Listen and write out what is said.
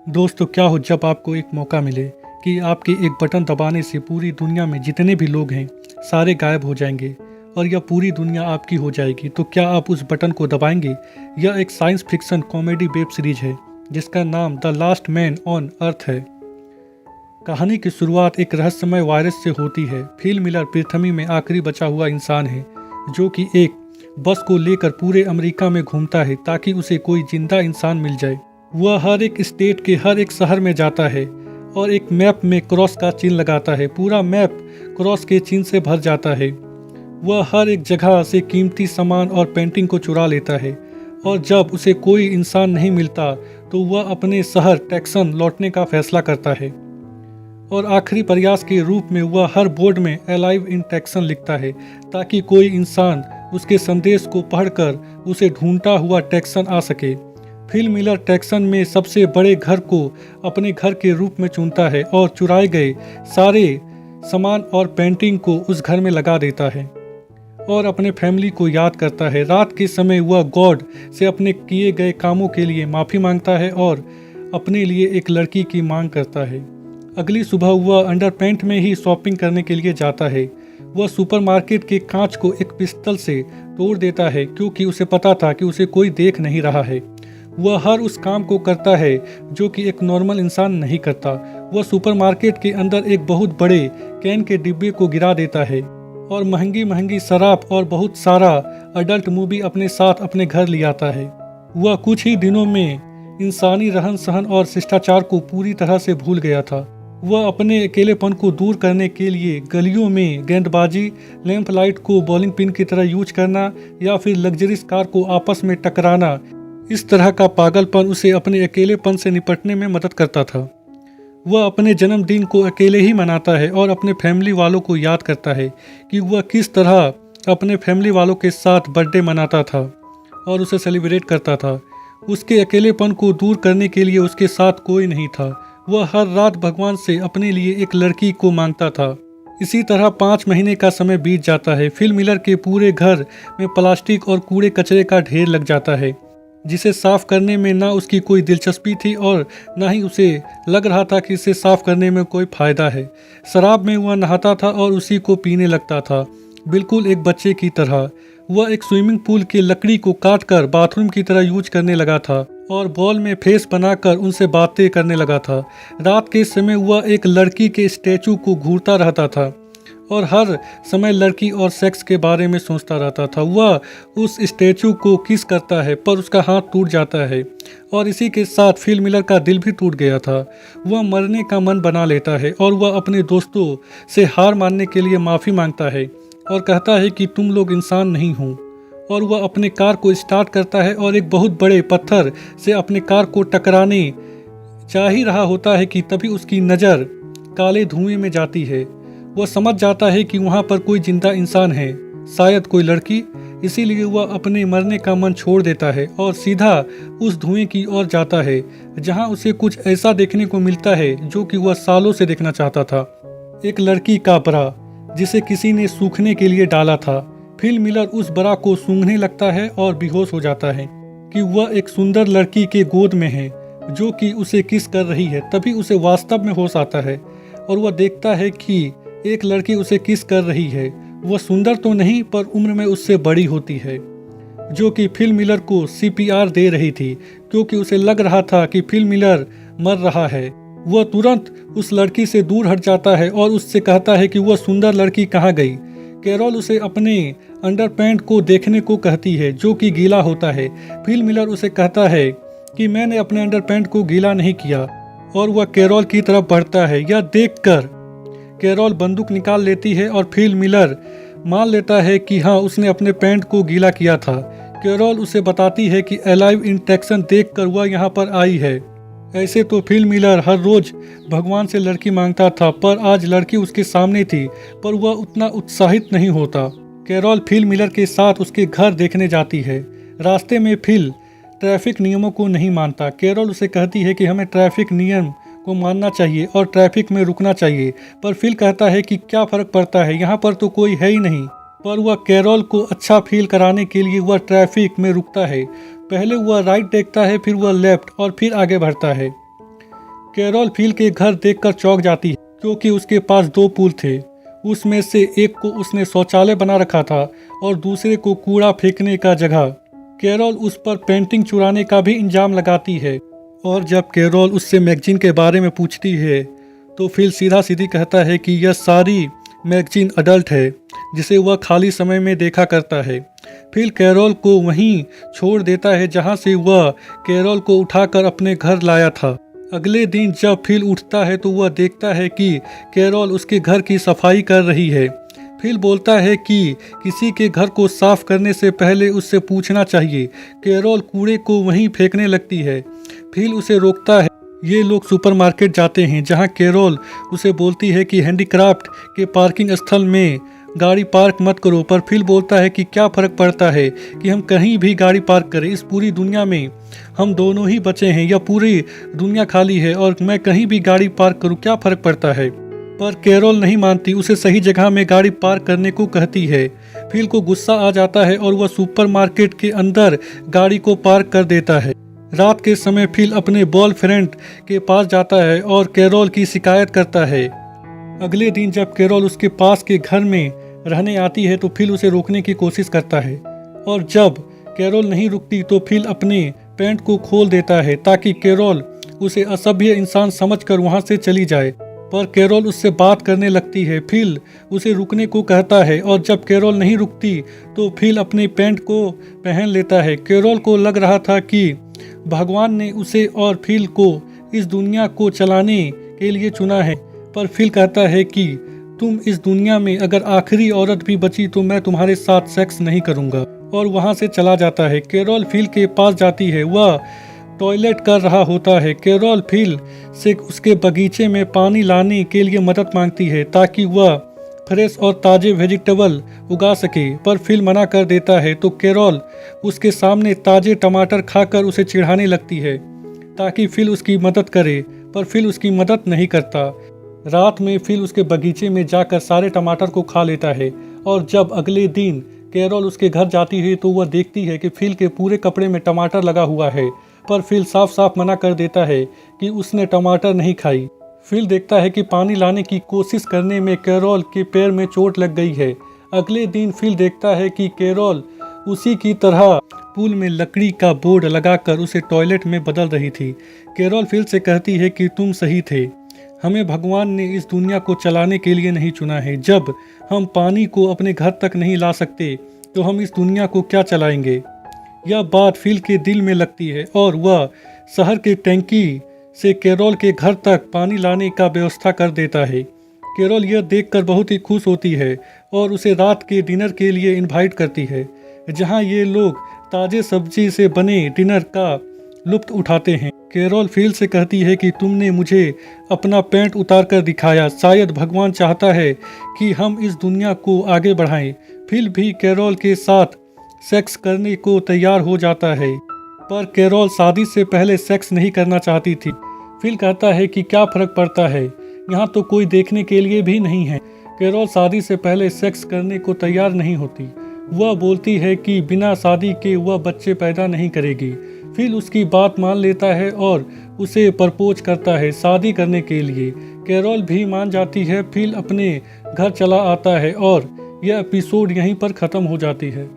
दोस्तों, क्या हो जब आपको एक मौका मिले कि आपके एक बटन दबाने से पूरी दुनिया में जितने भी लोग हैं सारे गायब हो जाएंगे और यह पूरी दुनिया आपकी हो जाएगी, तो क्या आप उस बटन को दबाएंगे? यह एक science fiction comedy web series है जिसका नाम the last man on earth है। कहानी की शुरुआत एक रहस्यमय वायरस से होती है। फिल मिलर पृथ्वी में आखिरी बचा हुआ इंसान है जो कि एक बस को लेकर पूरे अमेरिका में घूमता है ताकि उसे कोई जिंदा इंसान मिल जाए। वह हर एक स्टेट के हर एक शहर में जाता है और एक मैप में क्रॉस का चिन्ह लगाता है। पूरा मैप क्रॉस के चिन्ह से भर जाता है। वह हर एक जगह से कीमती सामान और पेंटिंग को चुरा लेता है और जब उसे कोई इंसान नहीं मिलता तो वह अपने शहर टेक्सन लौटने का फैसला करता है और आखिरी प्रयास के रूप में वह हर बोर्ड में अलाइव इन टेक्सन लिखता है ताकि कोई इंसान उसके संदेश को पढ़कर उसे ढूंढता हुआ टेक्सन आ सके। फिल मिलर टेक्सन में सबसे बड़े घर को अपने घर के रूप में चुनता है और चुराए गए सारे सामान और पेंटिंग को उस घर में लगा देता है और अपने फैमिली को याद करता है। रात के समय वह गॉड से अपने किए गए कामों के लिए माफ़ी मांगता है और अपने लिए एक लड़की की मांग करता है। अगली सुबह वह अंडरपैंट में ही शॉपिंग करने के लिए जाता है। वह सुपरमार्केट के कांच को एक पिस्तल से तोड़ देता है क्योंकि उसे पता था कि उसे कोई देख नहीं रहा है। वह हर उस काम को करता है जो कि एक नॉर्मल इंसान नहीं करता। वह सुपरमार्केट के अंदर एक बहुत बड़े कैन के डिब्बे को गिरा देता है और महंगी महंगी शराब और बहुत सारा अडल्ट मूवी अपने साथ अपने घर ले आता है। वह कुछ ही दिनों में इंसानी रहन सहन और शिष्टाचार को पूरी तरह से भूल गया था। वह अपने अकेलेपन को दूर करने के लिए गलियों में गेंदबाजी, लैंप लाइट को बॉलिंग पिन की तरह यूज करना या फिर लग्जरीज कार को आपस में टकराना, इस तरह का पागलपन उसे अपने अकेलेपन से निपटने में मदद करता था। वह अपने जन्मदिन को अकेले ही मनाता है और अपने फैमिली वालों को याद करता है कि वह किस तरह अपने फैमिली वालों के साथ बर्थडे मनाता था और उसे सेलिब्रेट करता था। उसके अकेलेपन को दूर करने के लिए उसके साथ कोई नहीं था। वह हर रात भगवान से अपने लिए एक लड़की को मांगता था। इसी तरह 5 महीने का समय बीत जाता है। फिल मिलर के पूरे घर में प्लास्टिक और कूड़े कचरे का ढेर लग जाता है जिसे साफ करने में ना उसकी कोई दिलचस्पी थी और ना ही उसे लग रहा था कि इसे साफ करने में कोई फायदा है। शराब में वह नहाता था और उसी को पीने लगता था, बिल्कुल एक बच्चे की तरह। वह एक स्विमिंग पूल की लकड़ी को काटकर बाथरूम की तरह यूज करने लगा था और बॉल में फेस बनाकर उनसे बातें करने लगा था। रात के समय वह एक लड़की के स्टैचू को घूरता रहता था और हर समय लड़की और सेक्स के बारे में सोचता रहता था। वह उस स्टैचू को किस करता है पर उसका हाथ टूट जाता है और इसी के साथ फिल मिलर का दिल भी टूट गया था। वह मरने का मन बना लेता है और वह अपने दोस्तों से हार मानने के लिए माफ़ी मांगता है और कहता है कि तुम लोग इंसान नहीं हो। और वह अपने कार को स्टार्ट करता है और एक बहुत बड़े पत्थर से अपने कार को टकराने जा ही रहा होता है कि तभी उसकी नज़र काले धुएं में जाती है। वह समझ जाता है कि वहाँ पर कोई जिंदा इंसान है, शायद कोई लड़की। इसीलिए वह अपने मरने का मन छोड़ देता है और सीधा उस धुएं की ओर जाता है जहाँ उसे कुछ ऐसा देखने को मिलता है जो कि वह सालों से देखना चाहता था। एक लड़की का बरा जिसे किसी ने सूखने के लिए डाला था। फिल मिलर उस बरा को सूंघने लगता है और बेहोश हो जाता है कि वह एक सुंदर लड़की के गोद में है जो कि उसे किस कर रही है। तभी उसे वास्तव में होश आता है और वह देखता है कि एक लड़की उसे किस कर रही है। वह सुंदर तो नहीं पर उम्र में उससे बड़ी होती है जो कि फिल मिलर को CPR दे रही थी क्योंकि उसे लग रहा था कि फिल मिलर मर रहा है। वह तुरंत उस लड़की से दूर हट जाता है और उससे कहता है कि वह सुंदर लड़की कहाँ गई। कैरोल उसे अपने अंडरपैंट को देखने को कहती है जो कि गीला होता है। फिल मिलर उसे कहता है कि मैंने अपने अंडरपैंट को गीला नहीं किया और वह कैरोल की तरफ बढ़ता है। यह देखकर कैरोल बंदूक निकाल लेती है और फिल मिलर मान लेता है कि हाँ, उसने अपने पैंट को गीला किया था। कैरोल उसे बताती है कि अलाइव इन टेक्सन देखकर वह यहाँ पर आई है। ऐसे तो फिल मिलर हर रोज भगवान से लड़की मांगता था पर आज लड़की उसके सामने थी पर वह उतना उत्साहित नहीं होता। कैरोल फिल मिलर के साथ उसके घर देखने जाती है। रास्ते में फिल ट्रैफिक नियमों को नहीं मानता। कैरोल उसे कहती है कि हमें ट्रैफिक नियम को मानना चाहिए और ट्रैफिक में रुकना चाहिए पर फिल कहता है कि क्या फ़र्क पड़ता है, यहाँ पर तो कोई है ही नहीं। पर वह कैरोल को अच्छा फील कराने के लिए वह ट्रैफिक में रुकता है। पहले वह राइट देखता है, फिर वह लेफ्ट और फिर आगे बढ़ता है। कैरोल फिल के घर देखकर चौंक जाती है क्योंकि उसके पास दो पूल थे। उसमें से एक को उसने शौचालय बना रखा था और दूसरे को कूड़ा फेंकने का जगह। कैरोल उस पर पेंटिंग चुराने का भी इल्जाम लगाती है और जब कैरोल उससे मैगजीन के बारे में पूछती है तो फिल सीधा सीधी कहता है कि यह सारी मैगजीन अडल्ट है जिसे वह खाली समय में देखा करता है। फिल कैरोल को वहीं छोड़ देता है जहां से वह कैरोल को उठाकर अपने घर लाया था। अगले दिन जब फिल उठता है तो वह देखता है कि कैरोल उसके घर की सफाई कर रही है। फिल बोलता है कि किसी के घर को साफ करने से पहले उससे पूछना चाहिए। कैरोल कूड़े को वहीं फेंकने लगती है। फिल उसे रोकता है। ये लोग सुपरमार्केट जाते हैं जहां कैरोल उसे बोलती है कि हैंडीक्राफ्ट के पार्किंग स्थल में गाड़ी पार्क मत करो, पर फिल बोलता है कि क्या फ़र्क पड़ता है कि हम कहीं भी गाड़ी पार्क करें, इस पूरी दुनिया में हम दोनों ही बचे हैं, यह पूरी दुनिया खाली है और मैं कहीं भी गाड़ी पार्क करूं, क्या फ़र्क पड़ता है। पर कैरोल नहीं मानती, उसे सही जगह में गाड़ी पार्क करने को कहती है। फिल को गुस्सा आ जाता है और वह सुपरमार्केट के अंदर गाड़ी को पार्क कर देता है। रात के समय फिल अपने बॉयफ्रेंड के पास जाता है और कैरोल की शिकायत करता है। अगले दिन जब कैरोल उसके पास के घर में रहने आती है तो फिल उसे रोकने की कोशिश करता है और जब कैरोल नहीं रुकती तो फिल अपने पैंट को खोल देता है ताकि कैरोल उसे असभ्य इंसान समझकर वहां से चली जाए। पर कैरोल उससे बात करने लगती है। फिल उसे रुकने को कहता है और जब कैरोल नहीं रुकती तो फिल अपने पैंट को पहन लेता है। कैरोल को लग रहा था कि भगवान ने उसे और फिल को इस दुनिया को चलाने के लिए चुना है, पर फिल कहता है कि तुम इस दुनिया में अगर आखिरी औरत भी बची तो मैं तुम्हारे साथ सेक्स नहीं करूंगा, और वहां से चला जाता है। कैरोल फिल के पास जाती है। वह टॉयलेट कर रहा होता है। कैरोल फिल से उसके बगीचे में पानी लाने के लिए मदद मांगती है ताकि वह फ्रेश और ताजे वेजिटेबल उगा सके, पर फिल मना कर देता है तो कैरोल उसके सामने ताजे टमाटर खाकर उसे चिढ़ाने लगती है ताकि फिल उसकी मदद करे, पर फिल उसकी मदद नहीं करता। रात में फिल उसके बगीचे में जाकर सारे टमाटर को खा लेता है और जब अगले दिन कैरोल उसके घर जाती है तो वह देखती है कि फिल के पूरे कपड़े में टमाटर लगा हुआ है, पर फिल साफ साफ मना कर देता है कि उसने टमाटर नहीं खाई। फिल देखता है कि पानी लाने की कोशिश करने में कैरोल के पैर में चोट लग गई है। अगले दिन फिल देखता है कि कैरोल उसी की तरह पूल में लकड़ी का बोर्ड लगाकर उसे टॉयलेट में बदल रही थी। कैरोल फिल से कहती है कि तुम सही थे, हमें भगवान ने इस दुनिया को चलाने के लिए नहीं चुना है। जब हम पानी को अपने घर तक नहीं ला सकते तो हम इस दुनिया को क्या चलाएंगे। यह बात फिल के दिल में लगती है और वह शहर के टैंकी से कैरोल के घर तक पानी लाने का व्यवस्था कर देता है। कैरोल यह देखकर बहुत ही खुश होती है और उसे रात के डिनर के लिए इनवाइट करती है जहां ये लोग ताजे सब्जी से बने डिनर का लुत्फ उठाते हैं। कैरोल फिल से कहती है कि तुमने मुझे अपना पैंट उतार कर दिखाया, शायद भगवान चाहता है कि हम इस दुनिया को आगे बढ़ाएं। फिल भी कैरोल के साथ सेक्स करने को तैयार हो जाता है, पर कैरोल शादी से पहले सेक्स नहीं करना चाहती थी। फिल कहता है कि क्या फर्क पड़ता है, यहाँ तो कोई देखने के लिए भी नहीं है। कैरोल शादी से पहले सेक्स करने को तैयार नहीं होती। वह बोलती है कि बिना शादी के वह बच्चे पैदा नहीं करेगी। फिल उसकी बात मान लेता है और उसे प्रपोज करता है शादी करने के लिए। कैरोल भी मान जाती है। फिल अपने घर चला आता है और यह एपिसोड यहीं पर ख़त्म हो जाती है।